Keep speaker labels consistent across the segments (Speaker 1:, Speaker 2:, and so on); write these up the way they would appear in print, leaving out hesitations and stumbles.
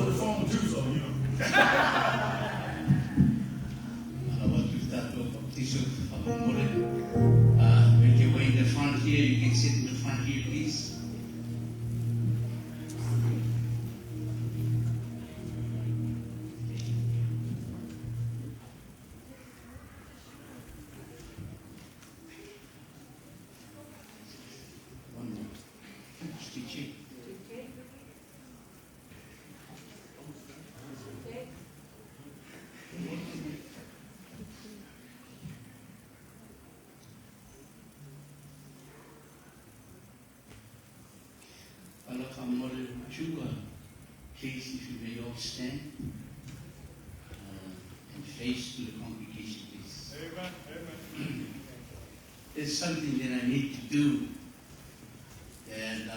Speaker 1: on the phone too, so you know.
Speaker 2: Make your way in the front here. You can sit in the front here, please. One more. Stitching. Please, if you may all stand and face to the congregation, please.
Speaker 1: Amen. Amen.
Speaker 2: There's something that I need to do, and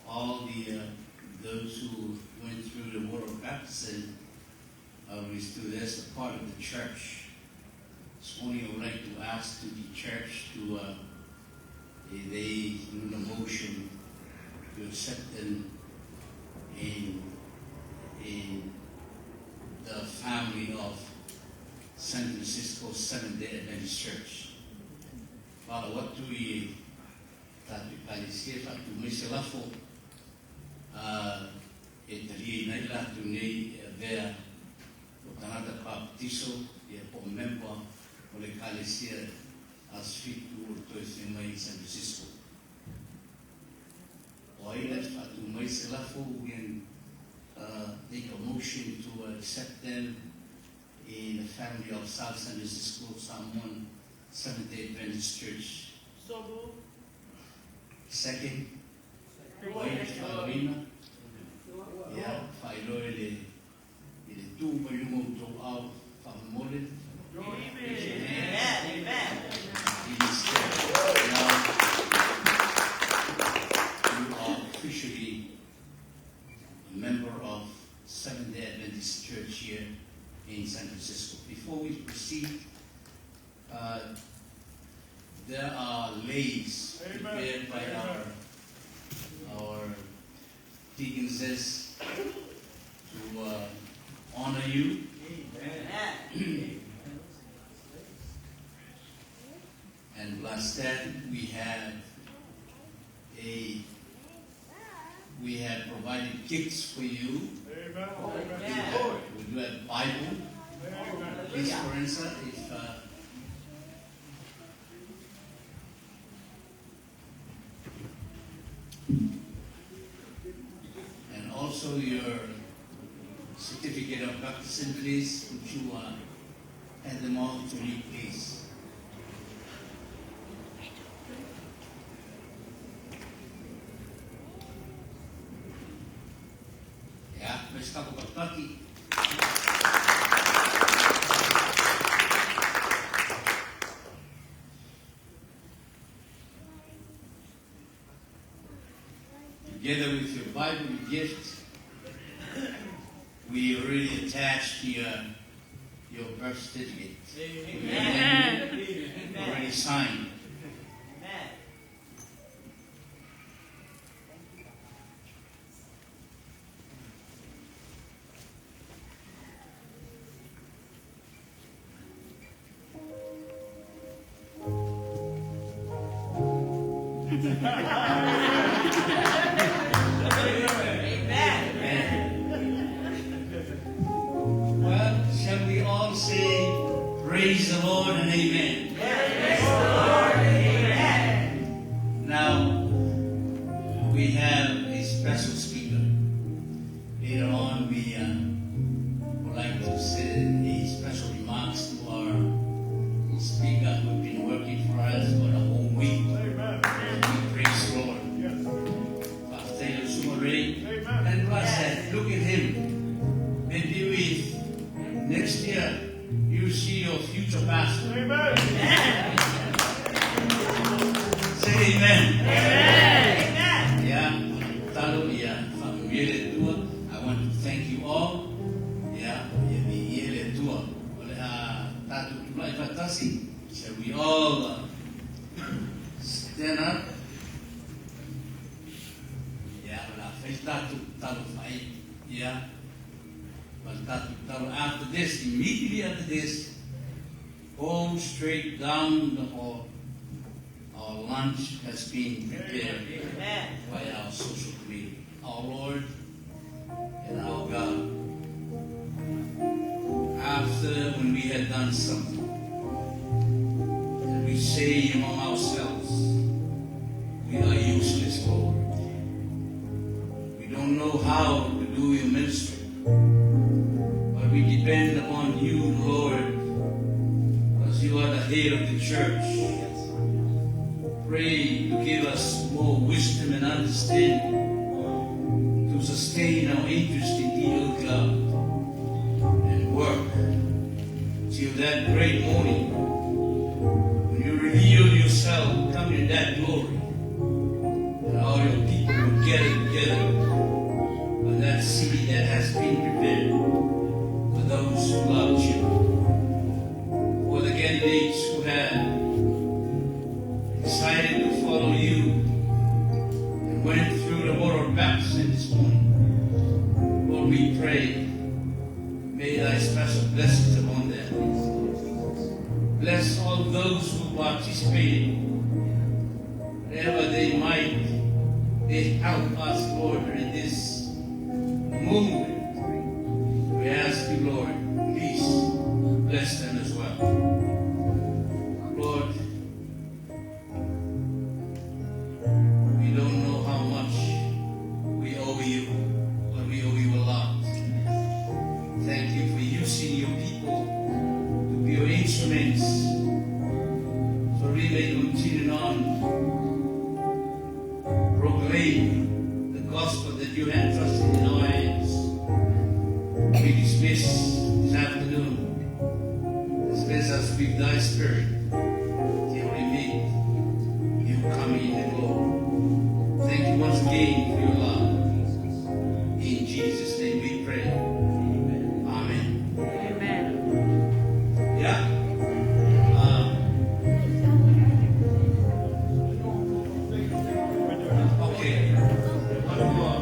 Speaker 2: all those who went through the water baptism is to this part of the church. This morning, I would like to ask to the church to they do the motion to accept them in the family of San Francisco Seventh-day Adventist Church. Para waktu tatu palisia tatu misalafo tali na ila tu nei vea o tanata baptiso e po member o le palisia as fitu o to mai San Francisco. We can make a motion to accept them in the family of South San Francisco, Samoan Seventh-day Adventist Church.
Speaker 3: So moved.
Speaker 2: Second, Failorina. Yeah, Failore le tu mayumo to out famole.
Speaker 3: Amen. Amen.
Speaker 2: Officially a member of Seventh-day Adventist Church here in San Francisco. Before we proceed, there are lays prepared by our deaconesses to honor you.
Speaker 3: Amen.
Speaker 2: And plus that, we have provided gifts for you.
Speaker 1: Amen.
Speaker 2: We do have Bible.
Speaker 1: Amen.
Speaker 2: Please, for instance, if and also your certificate of baptism, please. Would you hand them all to me, please? Together with your Bible gift, we already attached your birth certificate.
Speaker 3: Amen.
Speaker 2: Already signed.
Speaker 3: Amen.
Speaker 2: Well, shall we all say, praise the Lord and amen?
Speaker 3: Praise the Lord. Amen.
Speaker 2: Now, we have a special speaker. Later on, we would like to say a special remarks to our speaker who's been working for us for the whole week.
Speaker 1: Amen.
Speaker 2: We praise the Lord.
Speaker 1: Yes.
Speaker 2: Pastor Sumare.
Speaker 1: Amen.
Speaker 2: And plus that, look at him. Maybe next year, you see your future pastor.
Speaker 1: Amen.
Speaker 2: Say amen.
Speaker 3: Amen.
Speaker 2: Yeah, talo yeah, familia tua. I want to thank you all. Yeah, yele tua. Tatu tulai fatasi. Shall we all stand up? Yeah, la festa tu talo fight, yeah. Talo after this, immediately after this, go straight down the hall. Our lunch has been prepared
Speaker 3: Amen.
Speaker 2: by our social committee, our Lord and our God. After when we had done something, and we say among ourselves, we are useless, Lord. We don't know how to do your ministry, but we depend upon you, Lord, because you are the head of the church. Pray to give us more wisdom and understanding to sustain our interest in thee, O God, and work till that great morning when you reveal yourself, come in that glory, and all your people will gather together on that city that has been prepared for those who love you, for the candidates who have decided to follow you and went through the water of baptism this morning. Lord, we pray, may thy special blessings upon them. Bless all those who participated, whatever they might, they help us, Lord, in this movement. We ask you, Lord, please bless them as well. Lord, we don't know how much we owe you, but we owe you a lot. Thank you for using your people to be your instruments so we may continue on proclaim the gospel that you have trusted in our hands. We dismiss this afternoon. Dismiss us with thy spirit till we meet you coming in the glory. Thank you once again for your love. In Jesus' name we pray. Amen.
Speaker 4: Amen.
Speaker 2: Yeah? Okay. One more.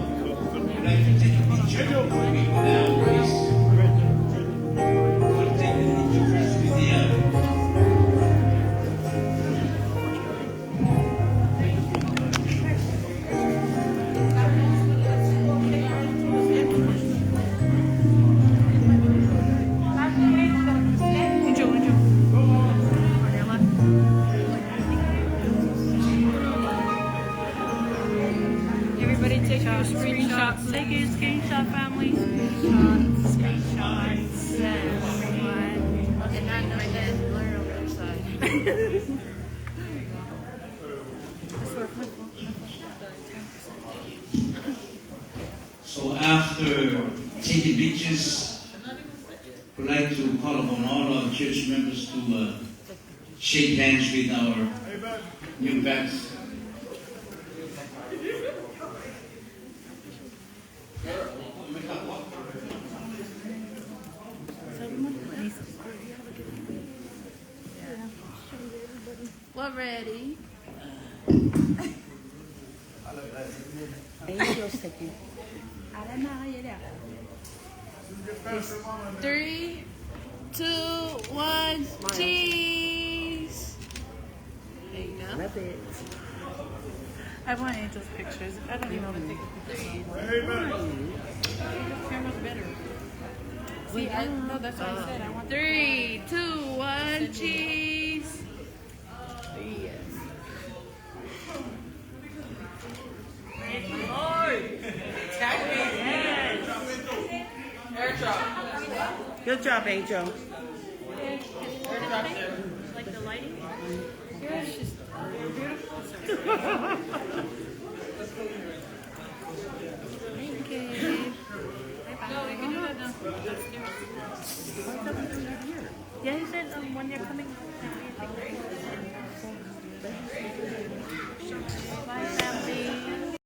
Speaker 2: Would like to take a picture before we go down, please. We'll take the picture first with the other.
Speaker 4: Everybody take your screenshots. Take your screenshot, family. Screenshots. And not my dad blur over the side.
Speaker 2: So after taking pictures, we'd like to call upon all our church members to shake hands with our new pastor.
Speaker 4: We're ready. Three, two, one, cheese. There you go.
Speaker 5: Love it.
Speaker 4: I want Angel's pictures. I don't even know how to take a picture.
Speaker 1: Amen.
Speaker 4: The camera's better. See, I know that's what I said. I want 3, 2, 1, cheese. Yes.
Speaker 3: Praise the Lord. Tag me. Yes. Airdrop.
Speaker 5: Good job, Angel.
Speaker 3: Airdrop there.
Speaker 4: Like the lighting? Yeah, she's beautiful. Okay. No, we can do that now. Yeah, he said when they're coming. Bye, family.